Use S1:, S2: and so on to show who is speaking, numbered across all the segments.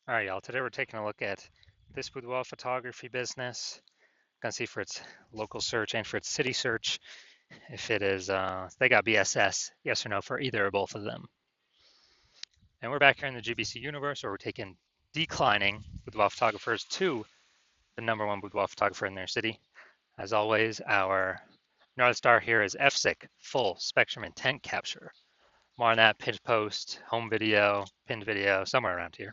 S1: All right, y'all. Today we're taking a look at this boudoir photography business. Gonna see for its local search and for its city search if it is they got BSS, yes or no for either or both of them. And we're back here in the GBC universe where we're taking declining boudoir photographers to the #1 boudoir photographer in their city. As always, our North Star here is FSIC, full spectrum intent capture. More on that pinned post, home video, pinned video, somewhere around here.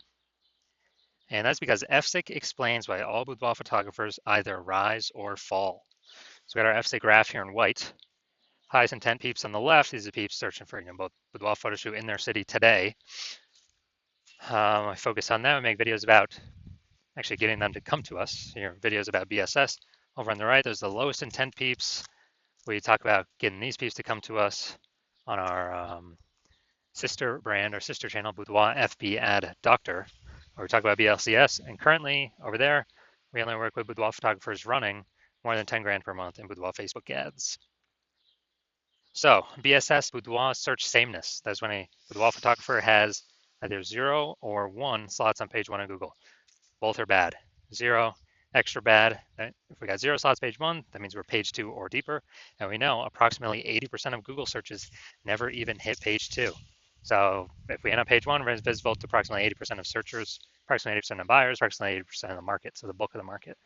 S1: And that's because FSIC explains why all boudoir photographers either rise or fall. So we got our FSIC graph here in white. Highest intent peeps on the left, these are peeps searching for both boudoir photo shoot in their city today. I focus on them and make videos about actually getting them to come to us. Here, videos about BSS. Over on the right, there's the lowest intent peeps. We talk about getting these peeps to come to us on our sister brand or sister channel, Boudoir FB Ad Doctor, where we talk about BLCS. And currently over there, we only work with boudoir photographers running more than 10 grand per month in boudoir Facebook ads. So BSS, boudoir search sameness. That's when a boudoir photographer has either 0 or 1 slots on page 1 of Google. Both are bad. 0, extra bad. If we got 0 slots page 1, that means we're page 2 or deeper. And we know approximately 80% of Google searches never even hit page 2. So if we end up page 1, we're visible to approximately 80% of searchers, approximately 80% of buyers, approximately 80% of the market, so the bulk of the market.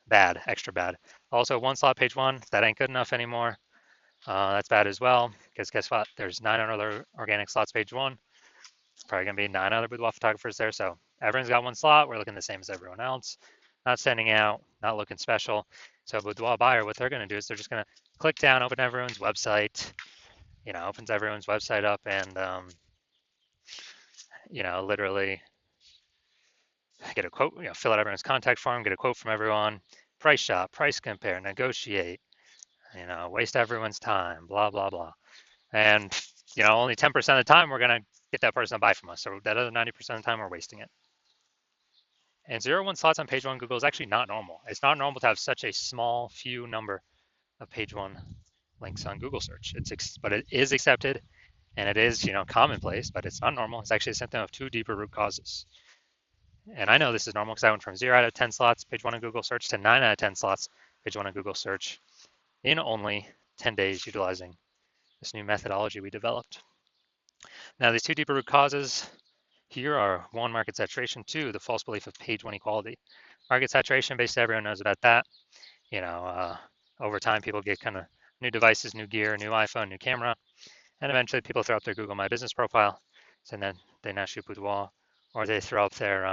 S1: Bad, extra bad. Also, 1 slot page 1, that ain't good enough anymore. That's bad as well, because guess what? There's 9 other organic slots page 1. Probably going to be 9 other boudoir photographers there, so everyone's got 1 slot. We're looking the same as everyone else. Not standing out, not looking special. So a boudoir buyer, what they're going to do is they're just going to click down, open everyone's website, opens everyone's website up and, literally get a quote, fill out everyone's contact form, get a quote from everyone, price shop, price compare, negotiate, waste everyone's time, blah, blah, blah. And, only 10% of the time we're going to get that person to buy from us. So that other 90% of the time we're wasting it. And 0-1 slots on page 1 Google is actually not normal. It's not normal to have such a small few number of page 1 links on Google search. But it is accepted. And it is, commonplace, but it's not normal. It's actually a symptom of 2 deeper root causes. And I know this is normal because I went from 0 out of 10 slots, page 1 of Google search, to 9 out of 10 slots, page 1 of Google search, in only 10 days utilizing this new methodology we developed. Now, these 2 deeper root causes here are 1, market saturation, 2, the false belief of page 1 equality. Market saturation, basically everyone knows about that. Over time, people get kind of new devices, new gear, new iPhone, new camera. And eventually people throw up their Google My Business profile, so then they now shoot boudoir, or they throw up their,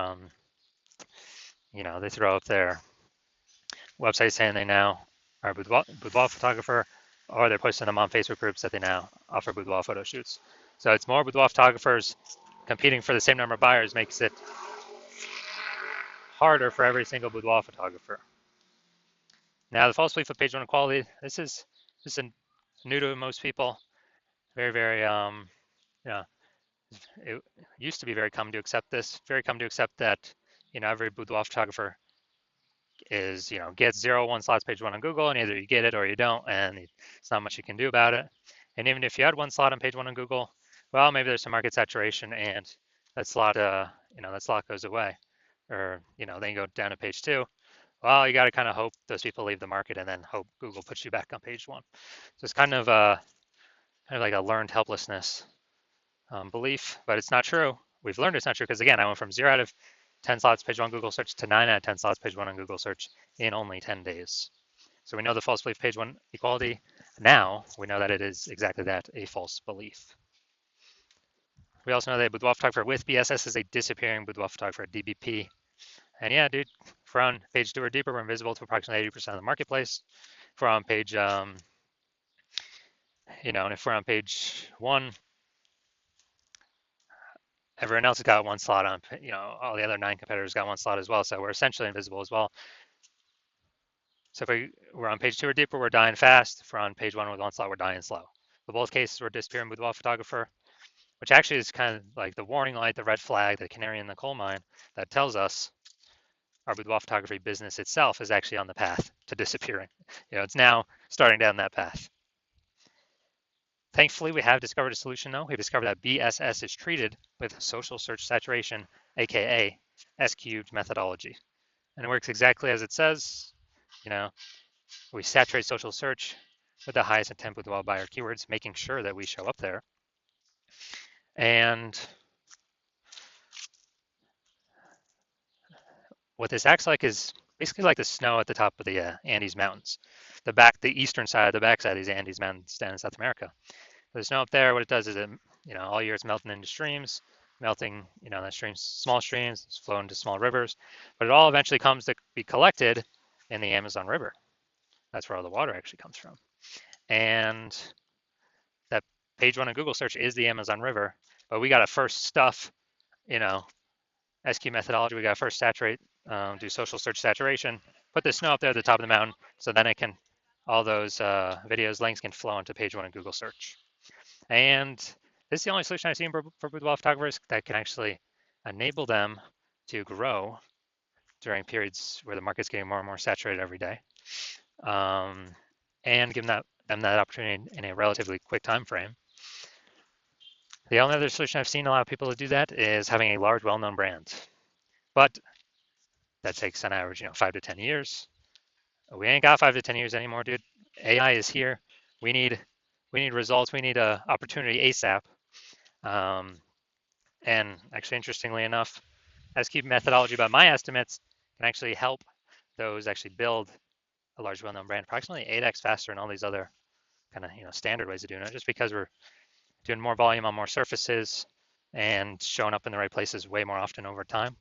S1: website saying they now are a boudoir photographer, or they're posting them on Facebook groups that they now offer boudoir photo shoots. So it's more boudoir photographers competing for the same number of buyers makes it harder for every single boudoir photographer. Now the false belief of page 1 equality, this is new to most people. Very, very, it used to be very common to accept this, very common to accept that, every boudoir photographer is, gets 0-1 slots page 1 on Google, and either you get it or you don't, and it's not much you can do about it. And even if you had 1 slot on page 1 on Google, well, maybe there's some market saturation and that slot, goes away, or, then you go down to page 2. Well, you got to kind of hope those people leave the market and then hope Google puts you back on page 1. So it's kind of like a learned helplessness belief, but it's not true. We've learned it's not true because, again, I went from 0 out of 10 slots page 1 Google search to 9 out of 10 slots page 1 on Google search in only 10 days. So we know the false belief page 1 equality. Now we know that it is exactly that, a false belief. We also know that a boudoir photographer with BSS is a disappearing boudoir photographer, DBP. And yeah, dude, if we're on page 2 or deeper, we're invisible to approximately 80% of the marketplace. If we're on page, and if we're on page 1, everyone else has got 1 slot on, all the other 9 competitors got 1 slot as well. So we're essentially invisible as well. So if we're on page 2 or deeper, we're dying fast. If we're on page 1 with 1 slot, we're dying slow. In both cases, we're disappearing boudoir photographer, which actually is kind of like the warning light, the red flag, the canary in the coal mine that tells us our boudoir photography business itself is actually on the path to disappearing. It's now starting down that path. Thankfully, we have discovered a solution though. We've discovered that BSS is treated with social search saturation aka S-cubed methodology. And it works exactly as it says. You know, we saturate social search with the highest intent boudoir buyer keywords, making sure that we show up there. And what this acts like is basically like the snow at the top of the Andes Mountains, the eastern side, the backside of these Andes Mountains down in South America. The snow up there, what it does is it, all year it's melting into streams, melting, the streams, small streams, it's flowing to small rivers, but it all eventually comes to be collected in the Amazon River. That's where all the water actually comes from. And that page one in Google search is the Amazon River, but we got to first stuff, SQ methodology. We got to first saturate, do social search saturation, put the snow up there at the top of the mountain, so then all those videos, links can flow into page one in Google search. And this is the only solution I've seen for boudoir photographers that can actually enable them to grow during periods where the market's getting more and more saturated every day, and give them that opportunity in a relatively quick time frame. The only other solution I've seen a lot of people to do that is having a large, well-known brand, but that takes on average, 5 to 10 years. We ain't got 5 to 10 years anymore, dude. AI is here. We need results. We need a opportunity ASAP. And actually, interestingly enough, S-cube methodology, by my estimates, can actually help those actually build a large, well-known brand approximately 8x faster than all these other kind of standard ways of doing it, just because we're doing more volume on more surfaces and showing up in the right places way more often over time.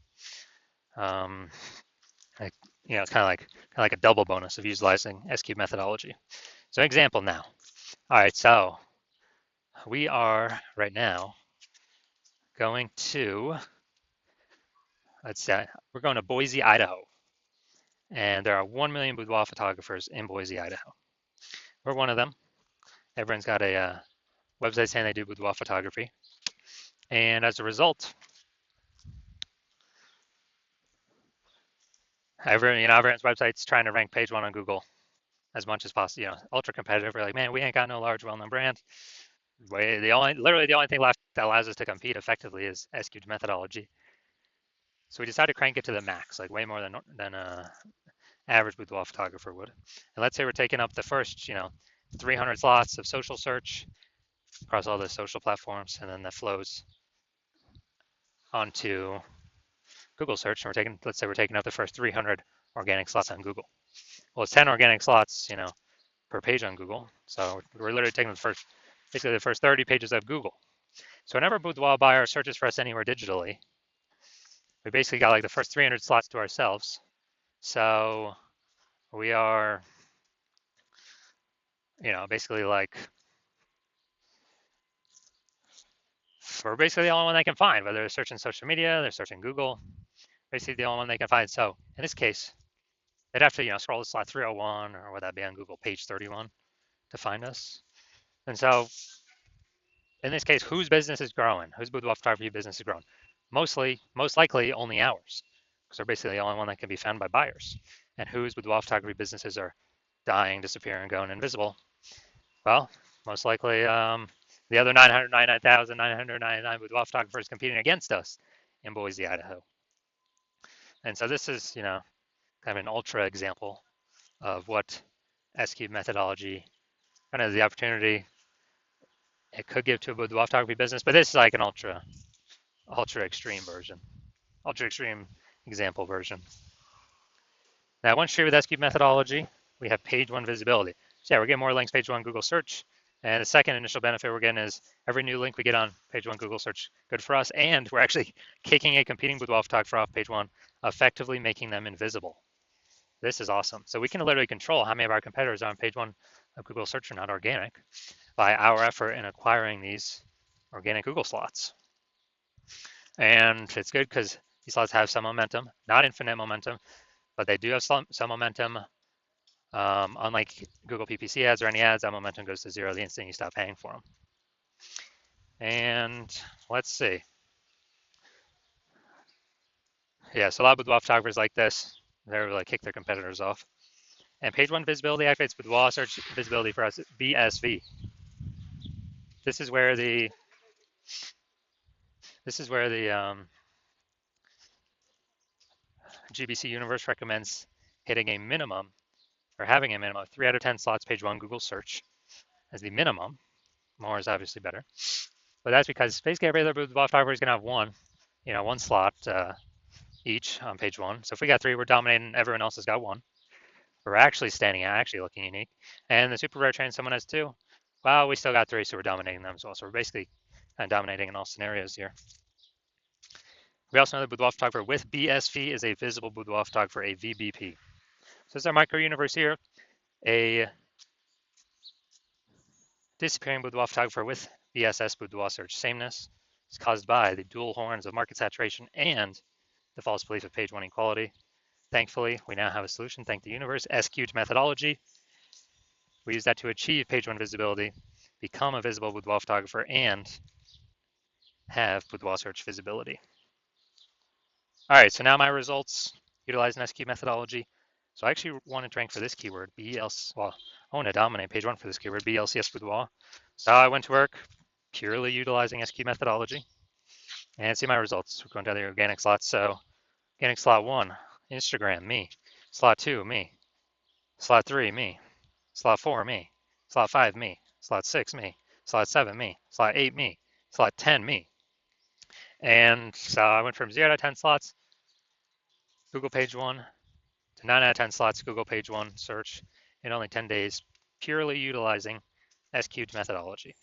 S1: It's kind of like a double bonus of utilizing S-cube methodology. So example now. All right, so we are right now going to, we're going to Boise, Idaho. And there are 1 million boudoir photographers in Boise, Idaho. We're one of them. Everyone's got a website saying they do boudoir photography. And as a result, everyone's website's trying to rank page one on Google as much as possible. Ultra competitive. We're like, man, we ain't got no large, well-known brand. Literally the only thing left that allows us to compete effectively is S-cubed methodology. So we decided to crank it to the max, like way more than average boudoir photographer would. And let's say we're taking up the first, 300 slots of social search across all the social platforms, and then that flows onto Google search. And let's say we're taking up the first 300 organic slots on Google. Well, it's 10 organic slots, per page on Google. So we're literally taking basically the first 30 pages of Google. So whenever a boudoir buyer searches for us anywhere digitally, we basically got like the first 300 slots to ourselves. So we are, basically we're basically the only one they can find, whether they're searching social media, they're searching Google, basically the only one they can find. So in this case, they'd have to, scroll to slot 301, or would that be on Google page 31 to find us? And so in this case, whose business is growing? Whose boudoir photography business is growing? Most likely only ours, because we're basically the only one that can be found by buyers. And whose boudoir photography businesses are dying, disappearing, going invisible? Well, most likely the other 999,999 boudoir photographers competing against us in Boise, Idaho. And so this is, kind of an ultra example of what S-cube methodology, kind of the opportunity it could give to a boudoir photography business, but this is like an ultra extreme version, ultra extreme example version. Now, once treated with S-cube methodology, we have page one visibility. So yeah, we're getting more links page one Google search. And the second initial benefit we're getting is every new link we get on page one Google search, good for us. And we're actually kicking a competing boudoir photographer off page one, effectively making them invisible. This is awesome. So we can literally control how many of our competitors are on page one of Google search are not organic by our effort in acquiring these organic Google slots. And it's good because these slots have some momentum, not infinite momentum, but they do have some momentum. Unlike Google PPC ads or any ads, that momentum goes to zero the instant you stop paying for them. And let's see. Yeah, so a lot of boudoir photographers like this. They're like kick their competitors off. And page one visibility activates boudoir search visibility for us, BSV. This is where the GBC Universe recommends hitting a minimum or having a minimum of 3 out of 10 slots page 1 Google search as the minimum. More is obviously better. But that's because basically every other boudoir photographer is going to have one slot each on page 1. So if we got 3, we're dominating. Everyone else has got 1. We're actually standing out, actually looking unique. And the super rare train, someone has 2. Well, we still got 3, so we're dominating them as well. So we're basically dominating in all scenarios here. We also know that boudoir photographer with BSV is a visible boudoir photographer, a VBP. So this is our micro universe here. A disappearing boudoir photographer with BSS boudoir search sameness is caused by the dual horns of market saturation and the false belief of page 1 equality. Thankfully, we now have a solution. Thank the universe. SQ'd methodology. We use that to achieve page 1 visibility, become a visible boudoir photographer, and have boudoir search visibility. All right, so now my results utilize an SQ methodology. So I actually wanted to rank for this keyword, BLC. Well, I want to dominate page 1 for this keyword, BLCS boudoir. So I went to work purely utilizing SQ methodology and see my results. We're going down the organic slots. So organic slot 1, Instagram, me. Slot 2, me. Slot 3, me. Slot 4, me. Slot 5, me. Slot 6, me. Slot 7, me. Slot 8, me. Slot 10, me. And so I went from 0 to 10 slots, Google page 1, to 9 out of 10 slots, Google page 1 search in only 10 days, purely utilizing SQ'd methodology.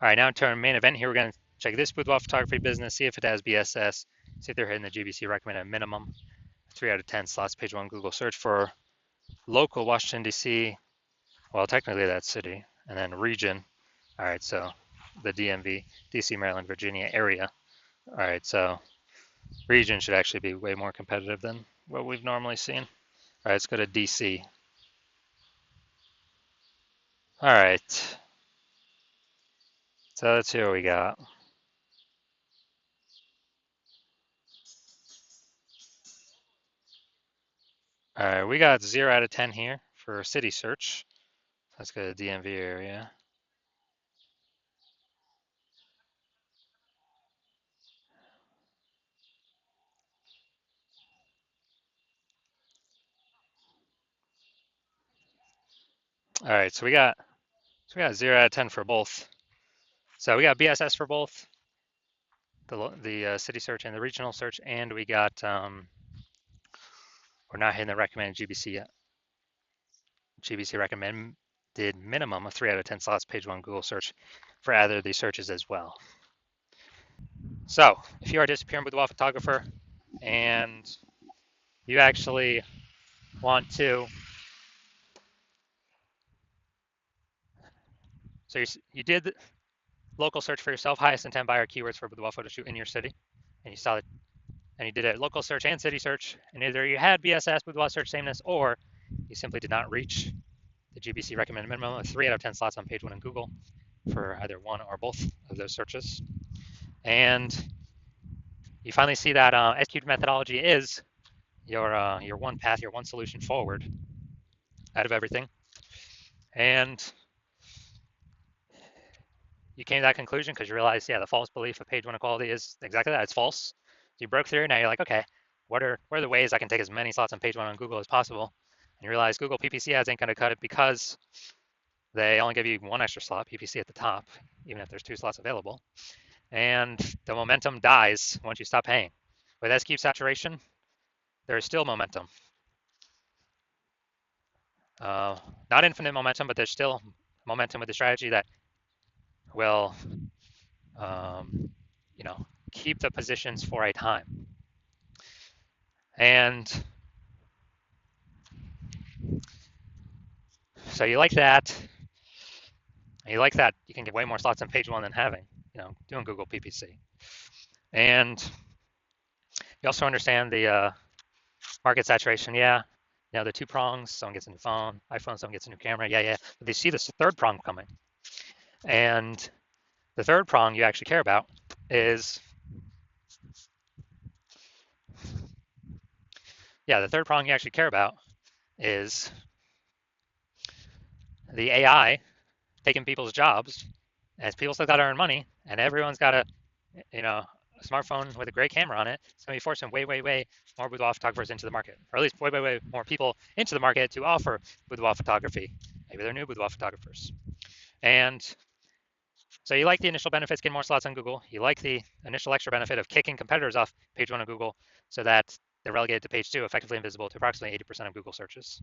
S1: All right, now to our main event here, we're going to check this boudoir photography business, see if it has BSS, see if they're hitting the GBC recommended minimum, 3 out of 10 slots, page 1 Google search for local Washington, D.C., well, technically that's city, and then region. All right, so the DMV, D.C., Maryland, Virginia area. All right, so region should actually be way more competitive than what we've normally seen. All right, let's go to D.C. All right, so let's see what we got. All right, we got 0 out of 10 here for city search. Let's go to the DMV area. All right, so we got 0 out of 10 for both. So we got BSS for both the city search and the regional search, and we got we're not hitting the recommended GBC yet. GBC recommended minimum of 3 out of 10 slots page 1 Google search for either of these searches as well. So if you are a disappearing boudoir photographer and you actually want to, so you did local search for yourself, highest intent buyer keywords for boudoir photo shoot in your city, and you saw it, and you did a local search and city search, and either you had BSS boudoir search sameness, or you simply did not reach the GBC recommended minimum of 3 out of 10 slots on page 1 in Google for either one or both of those searches. And you finally see that SQ'd methodology is your one path, your one solution forward out of everything. And you came to that conclusion because you realized, yeah, the false belief of page 1 equality is exactly that. It's false. So you broke through. Now you're like, okay, what are the ways I can take as many slots on page 1 on Google as possible? And you realize Google PPC ads ain't going to cut it because they only give you one extra slot, PPC at the top, even if there's 2 slots available. And the momentum dies once you stop paying. With SQ saturation, there is still momentum. Not infinite momentum, but there's still momentum with the strategy that will, keep the positions for a time. And so you like that. You like that you can get way more slots on page 1 than having, doing Google PPC. And you also understand the market saturation. Yeah, the 2 prongs, someone gets a new phone, iPhone, someone gets a new camera. Yeah. But they see this 3rd prong coming. And the 3rd prong you actually care about is, the 3rd prong you actually care about is the AI taking people's jobs, as people still got to earn money, and everyone's got to, smartphone with a great camera on it, it's going to be forcing way more boudoir photographers into the market, or at least way more people into the market to offer boudoir photography. Maybe they're new boudoir photographers. And so you like the initial benefits, getting more slots on Google. You like the initial extra benefit of kicking competitors off page 1 of Google so that they're relegated to page 2, effectively invisible to approximately 80% of Google searches.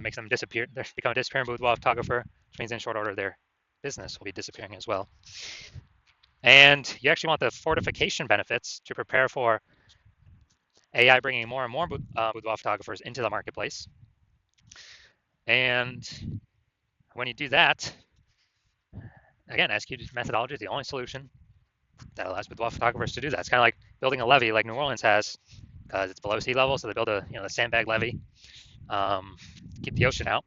S1: Makes them disappear. They become a disappearing boudoir photographer, which means in short order their business will be disappearing as well. And you actually want the fortification benefits to prepare for AI bringing more and more boudoir photographers into the marketplace. And when you do that, again, SQ methodology is the only solution that allows boudoir photographers to do that. It's kind of like building a levee like New Orleans has, because it's below sea level, so they build a the sandbag levee, keep the ocean out.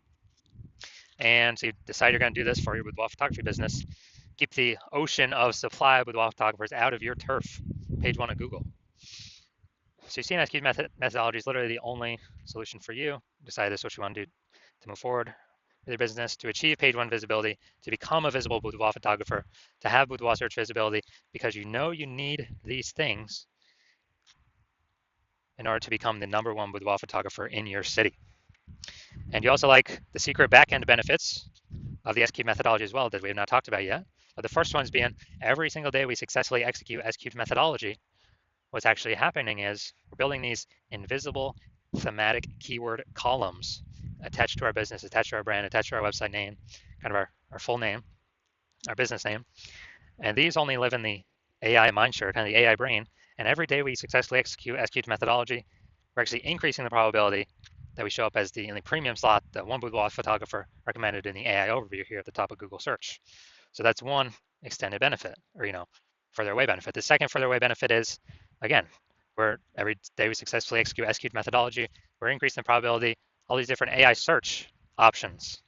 S1: And so you decide you're going to do this for your boudoir photography business. Keep the ocean of supply of boudoir photographers out of your turf, page 1 of Google. So you see, SQ methodology is literally the only solution for you. Decide this is what you want to do to move forward with your business, to achieve page 1 visibility, to become a visible boudoir photographer, to have boudoir search visibility, because you know you need these things in order to become the #1 boudoir photographer in your city. And you also like the secret back-end benefits of the SQ methodology as well that we have not talked about yet. But the first ones being every single day we successfully execute SQ methodology, what's actually happening is we're building these invisible thematic keyword columns attached to our business, attached to our brand, attached to our website name, kind of our full name, our business name. And these only live in the AI mindshare, kind of the AI brain. And every day we successfully execute methodology, we're actually increasing the probability that we show up as the in the premium slot, the one boudoir photographer recommended in the AI overview here at the top of Google search. So that's one extended benefit, or further away benefit. The second further away benefit is, again, where every day we successfully execute methodology, we're increasing the probability all these different AI search options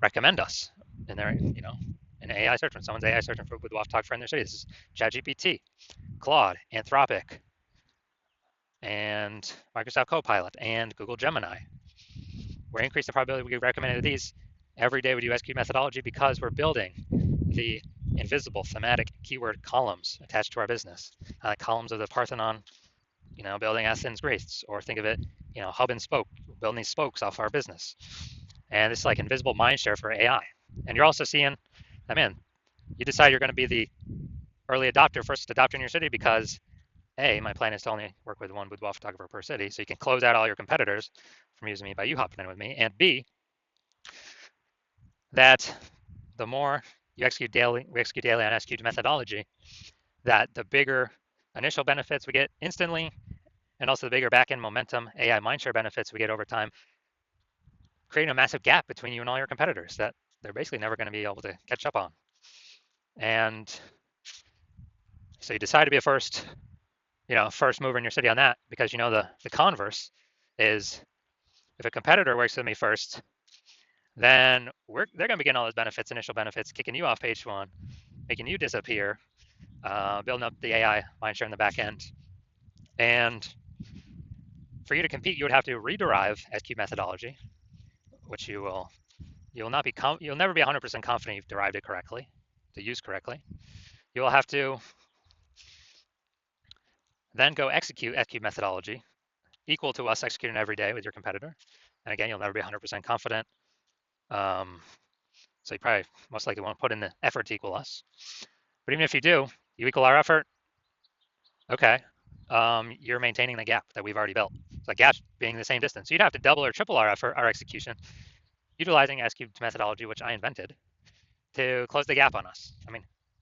S1: recommend us in their, in AI search. When someone's AI searching for boudoir photographer in their city, this is ChatGPT, Claude, Anthropic, and Microsoft Copilot, and Google Gemini. We're increasing the probability we get recommended to these every day we do SQ methodology because we're building the invisible thematic keyword columns attached to our business, columns of the Parthenon, building Athens, Greece, or think of it, hub and spoke, building these spokes off our business. And this is like invisible mindshare for AI. And you're also seeing, you decide you're going to be the early adopter, first adopter in your city because A, my plan is to only work with one boudoir photographer per city, so you can close out all your competitors from using me by you hopping in with me. And B, that the more you execute daily, we execute daily on SQ methodology, that the bigger initial benefits we get instantly, and also the bigger back-end momentum, AI mindshare benefits we get over time, creating a massive gap between you and all your competitors that they're basically never going to be able to catch up on. And so you decide to be a first mover in your city on that, because the converse is if a competitor works with me first, then they're going to be getting all those benefits, initial benefits, kicking you off page 1, making you disappear, building up the AI mindshare in the back end. And for you to compete, you would have to rederive SQ methodology, which you'll never be 100% confident you've derived it correctly, to use correctly. You will have to then go execute SQ methodology equal to us executing every day with your competitor. And again, you'll never be 100% confident. So you probably most likely won't put in the effort to equal us. But even if you do, you equal our effort, okay, you're maintaining the gap that we've already built. So the gap being the same distance. So you'd have to double or triple our effort, our execution, utilizing SQ methodology, which I invented, to close the gap on us.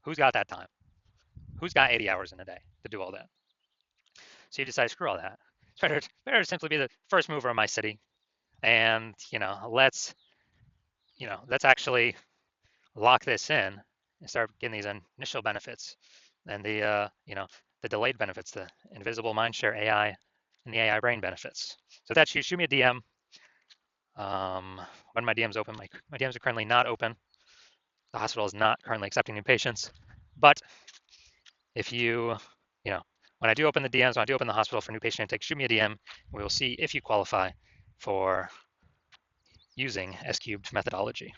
S1: Who's got that time? Who's got 80 hours in a day to do all that? So you decide, screw all that. It's better to simply be the first mover in my city. And, let's actually lock this in and start getting these initial benefits and the delayed benefits, the invisible mindshare AI and the AI brain benefits. So that's you. Shoot me a DM. When my DM's open, my DMs are currently not open. The hospital is not currently accepting new patients. But if you, when I do open the DMs, when I do open the hospital for new patient intake, shoot me a DM. We will see if you qualify for using SQ methodology.